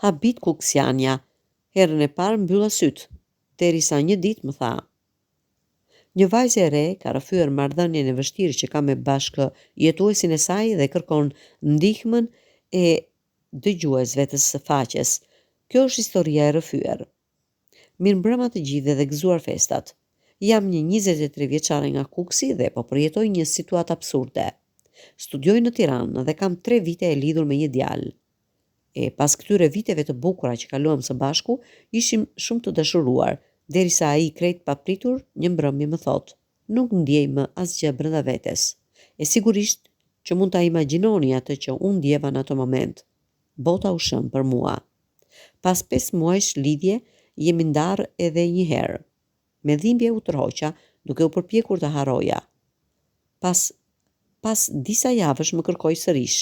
Habit kuksianja. Herën e parë mbylla syt, derisa një ditë më tha: "Një vajzë e re ka rrëfyer marrëdhënien e vështirë që ka me bashkë jetuesin e saj dhe kërkon ndihmën e dëgjuesve të së faqes. Kjo është historia e rrëfyer. Mirëmbrëma të gjithëve dhe gëzuar festat. Jam një 23 vjeçare nga Kuksi dhe po përjetoj një situatë absurde. Studioj në Tiranë dhe kam 3 vite e lidhur me një djalë. E pas këtyre viteve të bukura që kaluam së bashku, ishim shumë të dashuruar, derisa ai krejt papritur një mbrëmje më thotë: "Nuk ndjej më asgjë brenda vetes." E sigurisht që mund ta imagjinoni atë që unë ndjeva në atë moment. Bota u shëm për mua. Pas 5 muajsh lidhje, jemi ndarë edhe një herë. Me dhimbje u tërhoqa, duke u përpjekur të harroja. Pas disa javësh më kërkoi sërish.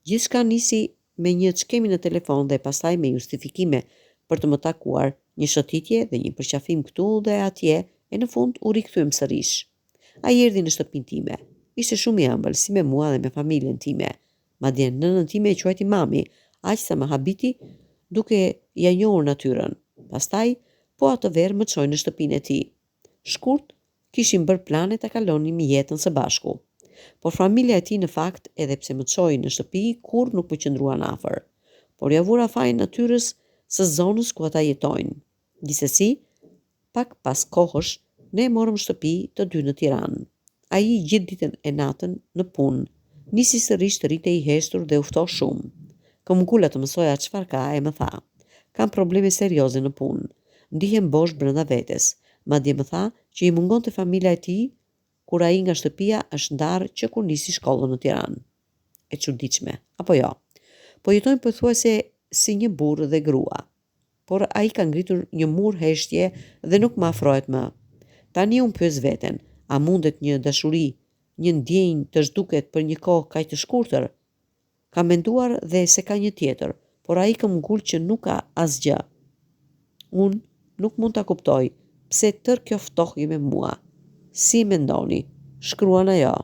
Gjithçka nisi me një çkemi në telefon dhe pastaj me justifikime për të më takuar, një shëtitje dhe një përqafim këtu dhe atje, e në fund u rikthyem sërish. Ai erdhi në shtëpinë time. Ishte shumë i ëmbël, si me mua dhe me familjen time. Madje nënën time e quajti mami, aq sa më habiti duke ja njohur natyrën. Pastaj, po atë verë më çoi në shtëpinë e tij. Shkurt, kishim bërë plane ta kalonim jetën së bashku. Por familja e tij në fakt, edhe pse më çoi në shtëpi, kurrë nuk më qëndruan afër. Por ja vura fajin natyrës së zonës ku ata jetojnë. Gjithsesi, pak pas kohësh, ne morëm shtëpi të dy në Tiranë. Ai gjithë ditën e natën në punë. Nisi sërish të rinte i heshtur dhe u ftoh shumë. Këm ngula të mësoja çfarë ka e më tha: "Kam probleme serioze në punë. Ndihem bosh brenda vetes." Madje më tha që i mungonte familja e tij kur ai nga shtëpia është ndarë që kur nisi shkollën në Tiranë. E çuditshme, apo jo? Po jetojnë pothuajse si një burrë dhe grua. Por ai ka ngritur një mur heshtje dhe nuk më afrohet më. Tani unë pyes veten, a mundet një dashuri, një ndjenjë të zhduket për një kohë kaq të shkurtër? Ka menduar dhe se ka një tjetër, por ai ka ngul që nuk ka asgjë. Unë nuk mund ta kuptoj pse tërë kjo ftohje me mua. Si mendoni? Shkruan ajo.